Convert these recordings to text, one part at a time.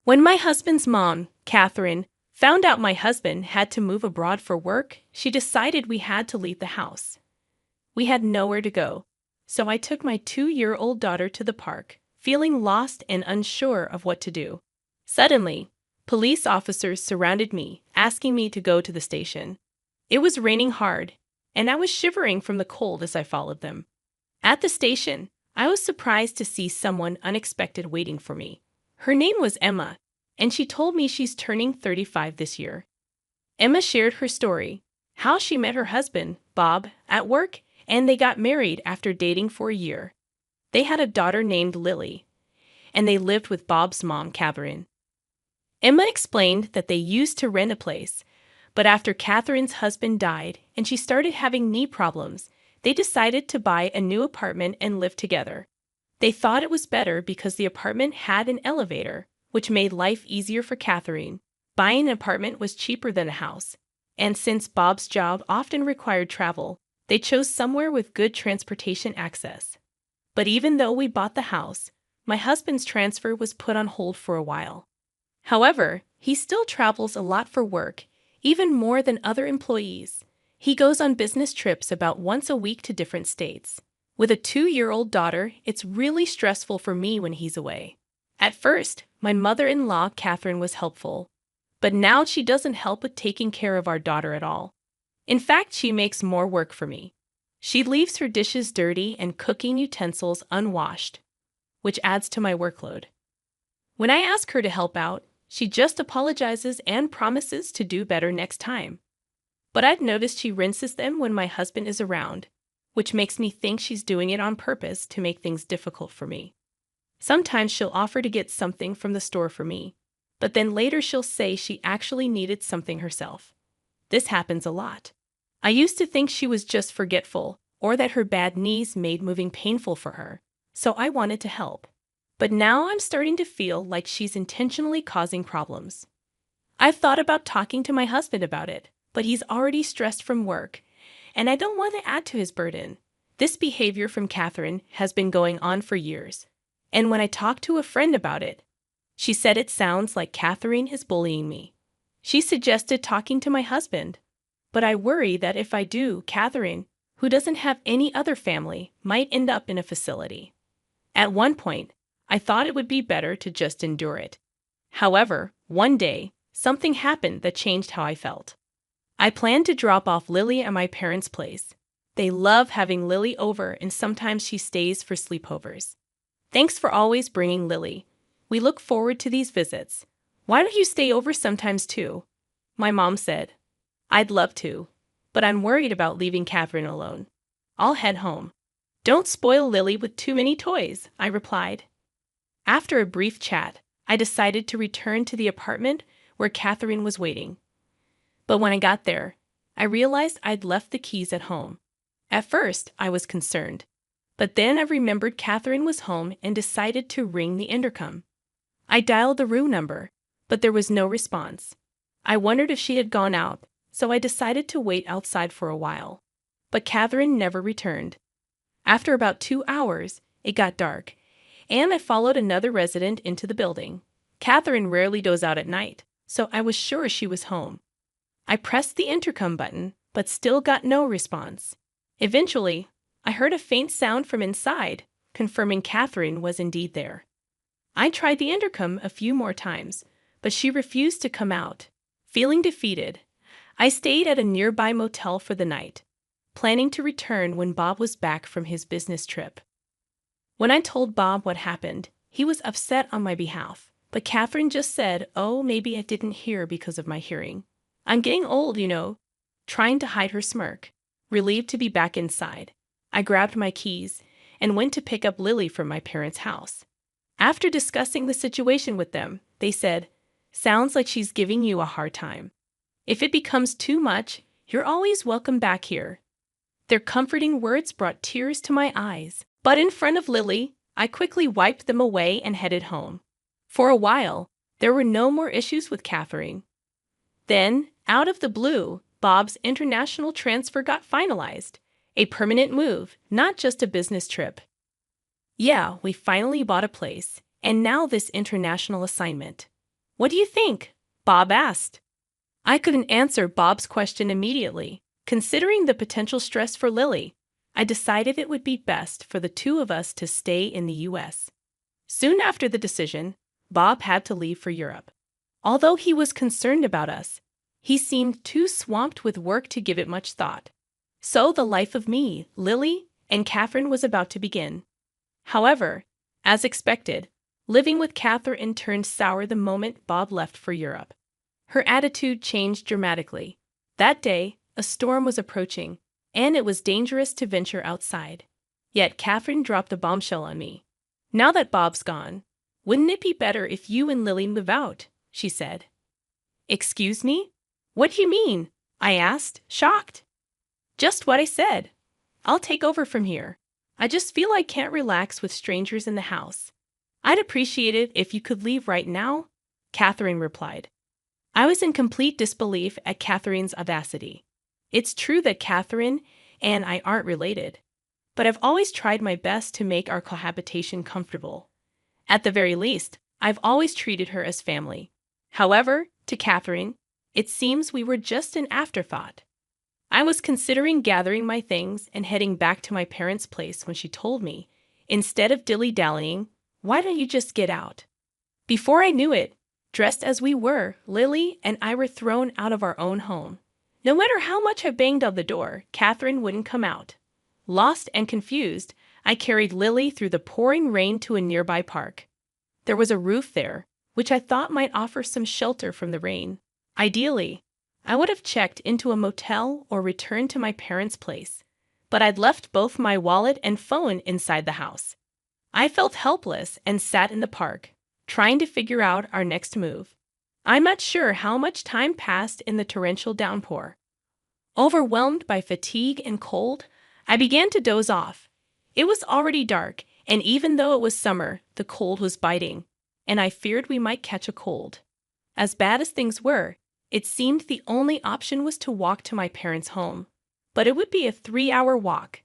When my husband's mom, Catherine, found out my husband had to move abroad for work, she decided we had to leave the house. We had nowhere to go, so I took my 2-year-old daughter to the park, feeling lost and unsure of what to do. Suddenly, police officers surrounded me, asking me to go to the station. It was raining hard, and I was shivering from the cold as I followed them. At the station, I was surprised to see someone unexpected waiting for me. Her name was Emma, and she told me she's turning 35 this year. Emma shared her story, how she met her husband, Bob, at work, and they got married after dating for a year. They had a daughter named Lily, and they lived with Bob's mom, Catherine. Emma explained that they used to rent a place, but after Catherine's husband died and she started having knee problems, they decided to buy a new apartment and live together. They thought it was better because the apartment had an elevator, which made life easier for Catherine. Buying an apartment was cheaper than a house, and since Bob's job often required travel, they chose somewhere with good transportation access. But even though we bought the house, my husband's transfer was put on hold for a while. However, he still travels a lot for work, even more than other employees. He goes on business trips about once a week to different states. With a 2-year-old daughter, it's really stressful for me when he's away. At first, my mother-in-law, Catherine, was helpful, but now she doesn't help with taking care of our daughter at all. In fact, she makes more work for me. She leaves her dishes dirty and cooking utensils unwashed, which adds to my workload. When I ask her to help out, she just apologizes and promises to do better next time. But I've noticed she rinses them when my husband is around, which makes me think she's doing it on purpose to make things difficult for me. Sometimes she'll offer to get something from the store for me, but then later she'll say she actually needed something herself. This happens a lot. I used to think she was just forgetful or that her bad knees made moving painful for her, so I wanted to help. But now I'm starting to feel like she's intentionally causing problems. I've thought about talking to my husband about it, but he's already stressed from work, and I don't want to add to his burden. This behavior from Catherine has been going on for years, and when I talked to a friend about it, she said it sounds like Catherine is bullying me. She suggested talking to my husband, but I worry that if I do, Catherine, who doesn't have any other family, might end up in a facility. At one point, I thought it would be better to just endure it. However, one day, something happened that changed how I felt. I planned to drop off Lily at my parents' place. They love having Lily over, and sometimes she stays for sleepovers. Thanks for always bringing Lily. We look forward to these visits. Why don't you stay over sometimes too? My mom said. I'd love to, but I'm worried about leaving Catherine alone. I'll head home. Don't spoil Lily with too many toys, I replied. After a brief chat, I decided to return to the apartment where Catherine was waiting. But when I got there, I realized I'd left the keys at home. At first, I was concerned, but then I remembered Catherine was home and decided to ring the intercom. I dialed the room number, but there was no response. I wondered if she had gone out, so I decided to wait outside for a while. But Catherine never returned. After about 2 hours, it got dark, and I followed another resident into the building. Catherine rarely goes out at night, so I was sure she was home. I pressed the intercom button, but still got no response. Eventually, I heard a faint sound from inside, confirming Catherine was indeed there. I tried the intercom a few more times, but she refused to come out. Feeling defeated, I stayed at a nearby motel for the night, planning to return when Bob was back from his business trip. When I told Bob what happened, he was upset on my behalf, but Catherine just said, "Oh, maybe I didn't hear because of my hearing. I'm getting old, you know," trying to hide her smirk. Relieved to be back inside, I grabbed my keys and went to pick up Lily from my parents' house. After discussing the situation with them, they said, "Sounds like she's giving you a hard time. If it becomes too much, you're always welcome back here." Their comforting words brought tears to my eyes, but in front of Lily, I quickly wiped them away and headed home. For a while, there were no more issues with Catherine. Then, out of the blue, Bob's international transfer got finalized. A permanent move, not just a business trip. Yeah, we finally bought a place, and now this international assignment. What do you think? Bob asked. I couldn't answer Bob's question immediately. Considering the potential stress for Lily, I decided it would be best for the two of us to stay in the U.S. Soon after the decision, Bob had to leave for Europe. Although he was concerned about us, he seemed too swamped with work to give it much thought. So the life of me, Lily, and Catherine was about to begin. However, as expected, living with Catherine turned sour the moment Bob left for Europe. Her attitude changed dramatically. That day, a storm was approaching, and it was dangerous to venture outside. Yet Catherine dropped a bombshell on me. Now that Bob's gone, wouldn't it be better if you and Lily move out? She said. Excuse me? What do you mean? I asked, shocked. Just what I said. I'll take over from here. I just feel I can't relax with strangers in the house. I'd appreciate it if you could leave right now, Catherine replied. I was in complete disbelief at Catherine's audacity. It's true that Catherine and I aren't related, but I've always tried my best to make our cohabitation comfortable. At the very least, I've always treated her as family. However, to Catherine, it seems we were just an afterthought. I was considering gathering my things and heading back to my parents' place when she told me, instead of dilly-dallying, why don't you just get out? Before I knew it, dressed as we were, Lily and I were thrown out of our own home. No matter how much I banged on the door, Catherine wouldn't come out. Lost and confused, I carried Lily through the pouring rain to a nearby park. There was a roof there, which I thought might offer some shelter from the rain. Ideally, I would have checked into a motel or returned to my parents' place, but I'd left both my wallet and phone inside the house. I felt helpless and sat in the park, trying to figure out our next move. I'm not sure how much time passed in the torrential downpour. Overwhelmed by fatigue and cold, I began to doze off. It was already dark, and even though it was summer, the cold was biting, and I feared we might catch a cold. As bad as things were, it seemed the only option was to walk to my parents' home, but it would be a 3-hour walk.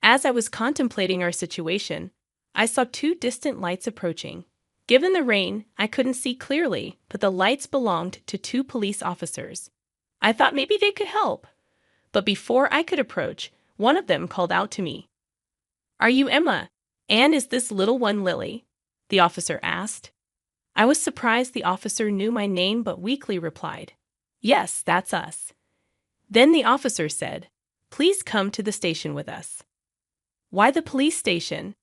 As I was contemplating our situation, I saw 2 distant lights approaching. Given the rain, I couldn't see clearly, but the lights belonged to 2 police officers. I thought maybe they could help. But before I could approach, one of them called out to me. Are you Emma? And is this little one Lily? The officer asked. I was surprised the officer knew my name but weakly replied, Yes, that's us. Then the officer said, Please come to the station with us. Why the police station?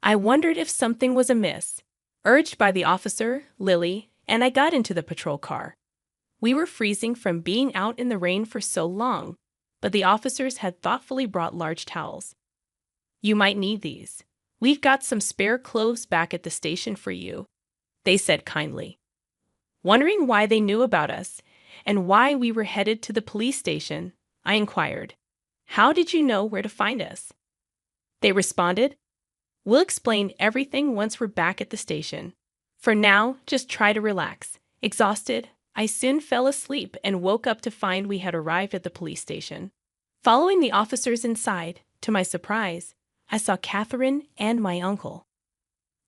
I wondered if something was amiss. Urged by the officer, Lily, and I got into the patrol car. We were freezing from being out in the rain for so long, but the officers had thoughtfully brought large towels. You might need these. We've got some spare clothes back at the station for you, they said kindly. Wondering why they knew about us and why we were headed to the police station, I inquired, How did you know where to find us? They responded, We'll explain everything once we're back at the station. For now, just try to relax. Exhausted, I soon fell asleep and woke up to find we had arrived at the police station. Following the officers inside, to my surprise, I saw Catherine and my uncle.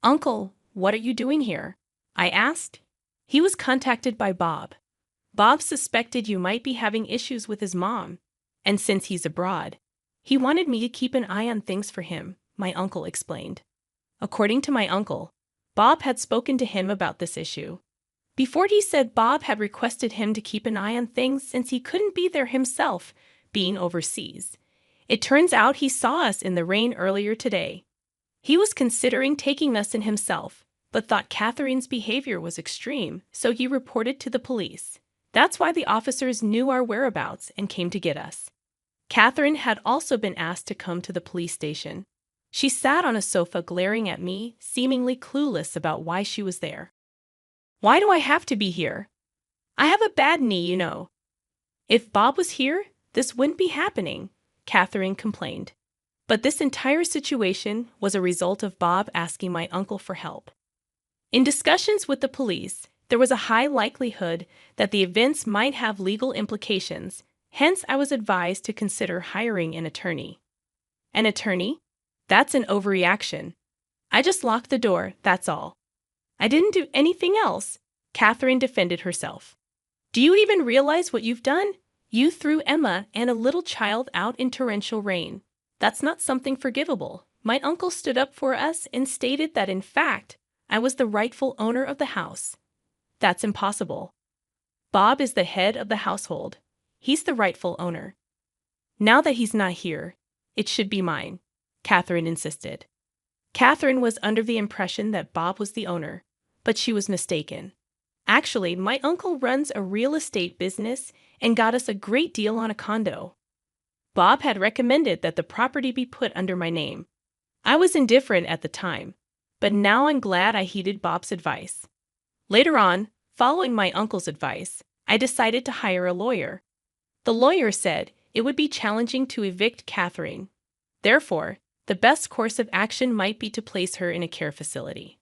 Uncle, what are you doing here? I asked. He was contacted by Bob. Bob suspected you might be having issues with his mom, and since he's abroad, he wanted me to keep an eye on things for him, my uncle explained. According to my uncle, Bob had spoken to him about this issue. Before he said Bob had requested him to keep an eye on things since he couldn't be there himself, being overseas. It turns out he saw us in the rain earlier today. He was considering taking us in himself, but thought Catherine's behavior was extreme, so he reported to the police. That's why the officers knew our whereabouts and came to get us. Catherine had also been asked to come to the police station. She sat on a sofa glaring at me, seemingly clueless about why she was there. Why do I have to be here? I have a bad knee, you know. If Bob was here, this wouldn't be happening, Catherine complained. But this entire situation was a result of Bob asking my uncle for help. In discussions with the police, there was a high likelihood that the events might have legal implications, hence I was advised to consider hiring an attorney. An attorney? That's an overreaction. I just locked the door, that's all. I didn't do anything else. Catherine defended herself. Do you even realize what you've done? You threw Emma and a little child out in torrential rain. That's not something forgivable. My uncle stood up for us and stated that, in fact, I was the rightful owner of the house. That's impossible. Bob is the head of the household. He's the rightful owner. Now that he's not here, it should be mine, Catherine insisted. Catherine was under the impression that Bob was the owner, but she was mistaken. Actually, my uncle runs a real estate business and got us a great deal on a condo. Bob had recommended that the property be put under my name. I was indifferent at the time, but now I'm glad I heeded Bob's advice. Later on, following my uncle's advice, I decided to hire a lawyer. The lawyer said it would be challenging to evict Catherine. Therefore, the best course of action might be to place her in a care facility.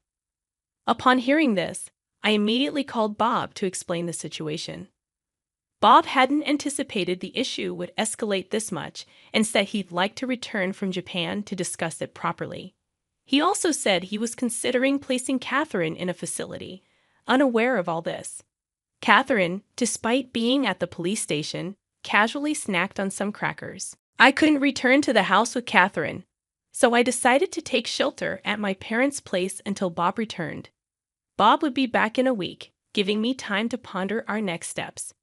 Upon hearing this, I immediately called Bob to explain the situation. Bob hadn't anticipated the issue would escalate this much and said he'd like to return from Japan to discuss it properly. He also said he was considering placing Catherine in a facility, unaware of all this. Catherine, despite being at the police station, casually snacked on some crackers. I couldn't return to the house with Catherine, so I decided to take shelter at my parents' place until Bob returned. Bob would be back in a week, giving me time to ponder our next steps.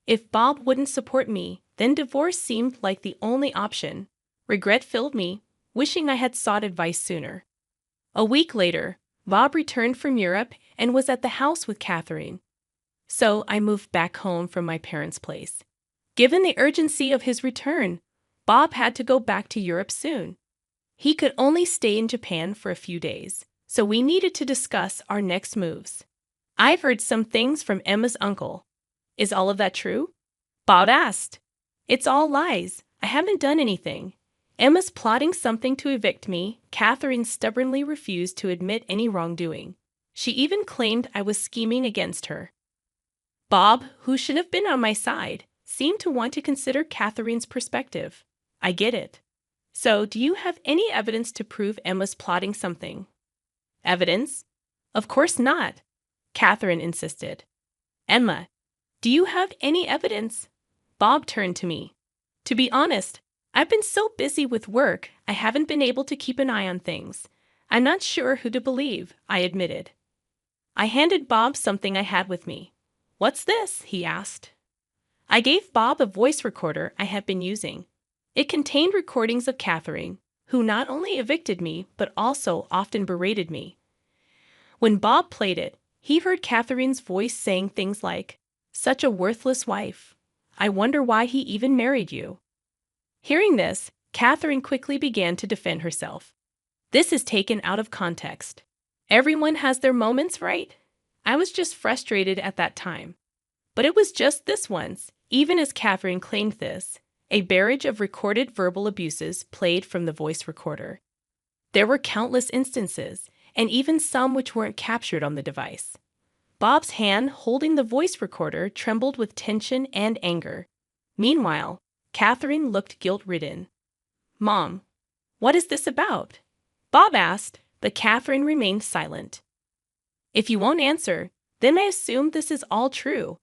If Bob wouldn't support me, then divorce seemed like the only option. Regret filled me, wishing I had sought advice sooner. A week later, Bob returned from Europe and was at the house with Catherine. So I moved back home from my parents' place. Given the urgency of his return, Bob had to go back to Europe soon. He could only stay in Japan for a few days, so we needed to discuss our next moves. I've heard some things from Emma's uncle. Is all of that true? Bob asked. It's all lies. I haven't done anything. Emma's plotting something to evict me. Catherine stubbornly refused to admit any wrongdoing. She even claimed I was scheming against her. Bob, who should have been on my side, seemed to want to consider Catherine's perspective. I get it. So, do you have any evidence to prove Emma's plotting something? Evidence? Of course not, Catherine insisted. Emma, do you have any evidence? Bob turned to me. To be honest, I've been so busy with work, I haven't been able to keep an eye on things. I'm not sure who to believe, I admitted. I handed Bob something I had with me. What's this? He asked. I gave Bob a voice recorder I had been using. It contained recordings of Catherine, who not only evicted me, but also often berated me. When Bob played it, he heard Catherine's voice saying things like, "Such a worthless wife. I wonder why he even married you." Hearing this, Catherine quickly began to defend herself. This is taken out of context. Everyone has their moments, right? I was just frustrated at that time. But it was just this once, even as Catherine claimed this. A barrage of recorded verbal abuses played from the voice recorder. There were countless instances, and even some which weren't captured on the device. Bob's hand holding the voice recorder trembled with tension and anger. Meanwhile, Catherine looked guilt-ridden. "Mom, what is this about?" Bob asked, but Catherine remained silent. "If you won't answer, then I assume this is all true.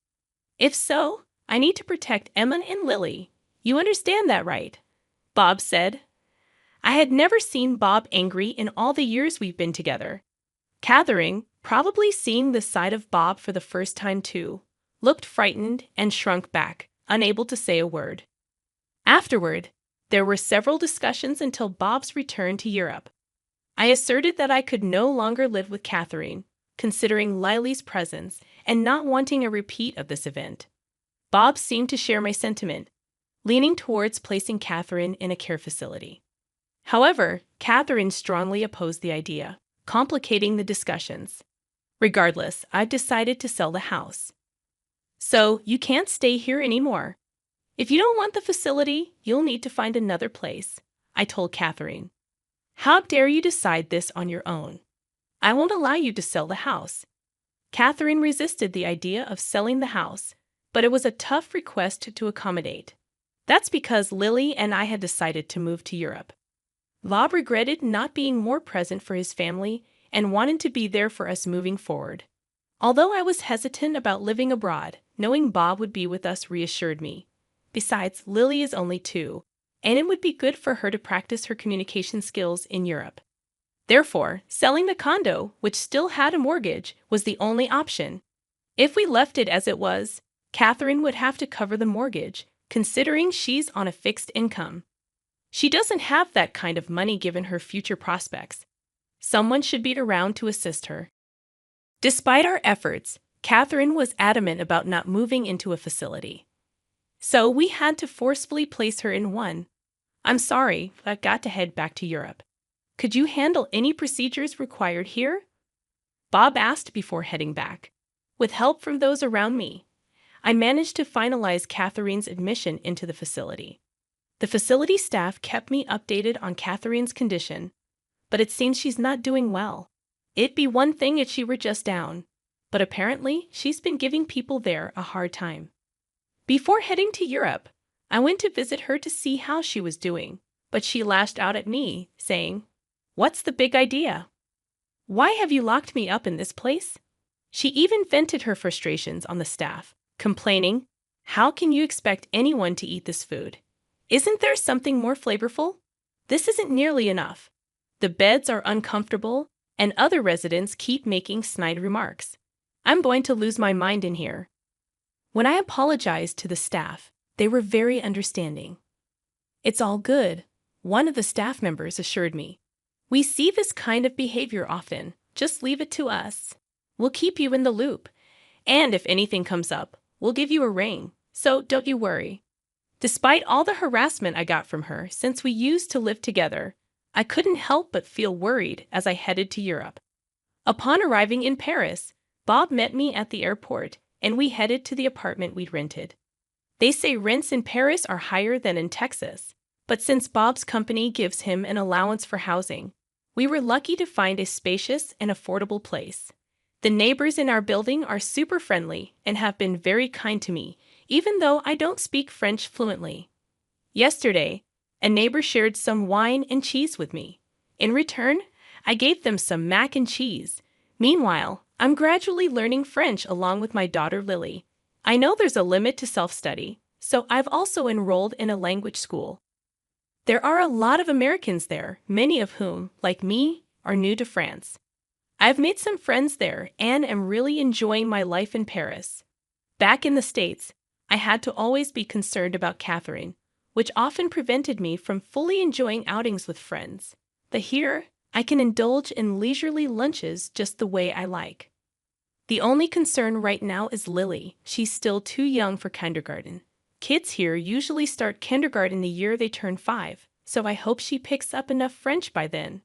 If so, I need to protect Emma and Lily. You understand that, right?" Bob said. I had never seen Bob angry in all the years we've been together. Catherine, probably seeing this side of Bob for the first time too, looked frightened and shrunk back, unable to say a word. Afterward, there were several discussions until Bob's return to Europe. I asserted that I could no longer live with Catherine, considering Lily's presence and not wanting a repeat of this event. Bob seemed to share my sentiment, leaning towards placing Catherine in a care facility. However, Catherine strongly opposed the idea, complicating the discussions. Regardless, I've decided to sell the house. So, you can't stay here anymore. If you don't want the facility, you'll need to find another place, I told Catherine. How dare you decide this on your own? I won't allow you to sell the house. Catherine resisted the idea of selling the house, but it was a tough request to accommodate. That's because Lily and I had decided to move to Europe. Bob regretted not being more present for his family and wanted to be there for us moving forward. Although I was hesitant about living abroad, knowing Bob would be with us reassured me. Besides, Lily is only 2, and it would be good for her to practice her communication skills in Europe. Therefore, selling the condo, which still had a mortgage, was the only option. If we left it as it was, Catherine would have to cover the mortgage, considering she's on a fixed income. She doesn't have that kind of money given her future prospects. Someone should be around to assist her. Despite our efforts, Catherine was adamant about not moving into a facility. So we had to forcefully place her in one. I'm sorry, but I've got to head back to Europe. Could you handle any procedures required here? Bob asked before heading back. With help from those around me, I managed to finalize Catherine's admission into the facility. The facility staff kept me updated on Catherine's condition, but it seems she's not doing well. It'd be one thing if she were just down, but apparently she's been giving people there a hard time. Before heading to Europe, I went to visit her to see how she was doing, but she lashed out at me, saying, "What's the big idea? Why have you locked me up in this place?" She even vented her frustrations on the staff, complaining, "How can you expect anyone to eat this food? Isn't there something more flavorful? This isn't nearly enough. The beds are uncomfortable, and other residents keep making snide remarks. I'm going to lose my mind in here." When I apologized to the staff, they were very understanding. "It's all good," one of the staff members assured me. "We see this kind of behavior often. Just leave it to us. We'll keep you in the loop. And if anything comes up, we'll give you a ring. So don't you worry." Despite all the harassment I got from her since we used to live together, I couldn't help but feel worried as I headed to Europe. Upon arriving in Paris, Bob met me at the airport, and we headed to the apartment we'd rented. They say rents in Paris are higher than in Texas, but since Bob's company gives him an allowance for housing, we were lucky to find a spacious and affordable place. The neighbors in our building are super friendly and have been very kind to me, even though I don't speak French fluently. Yesterday, a neighbor shared some wine and cheese with me. In return, I gave them some mac and cheese. Meanwhile, I'm gradually learning French along with my daughter Lily. I know there's a limit to self-study, so I've also enrolled in a language school. There are a lot of Americans there, many of whom, like me, are new to France. I've made some friends there and am really enjoying my life in Paris. Back in the States, I had to always be concerned about Catherine, which often prevented me from fully enjoying outings with friends. But here, I can indulge in leisurely lunches just the way I like. The only concern right now is Lily. She's still too young for kindergarten. Kids here usually start kindergarten the year they turn 5, so I hope she picks up enough French by then.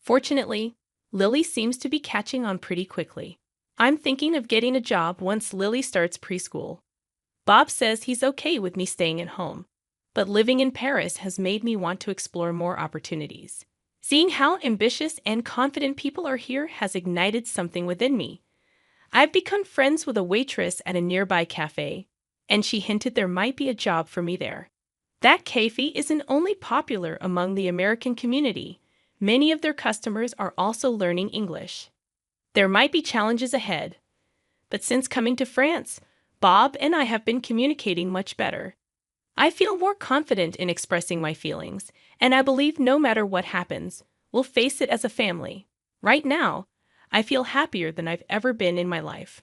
Fortunately, Lily seems to be catching on pretty quickly. I'm thinking of getting a job once Lily starts preschool. Bob says he's okay with me staying at home, but living in Paris has made me want to explore more opportunities. Seeing how ambitious and confident people are here has ignited something within me. I've become friends with a waitress at a nearby cafe, and she hinted there might be a job for me there. That cafe isn't only popular among the American community, many of their customers are also learning English. There might be challenges ahead, but since coming to France, Bob and I have been communicating much better. I feel more confident in expressing my feelings, and I believe no matter what happens, we'll face it as a family. Right now, I feel happier than I've ever been in my life.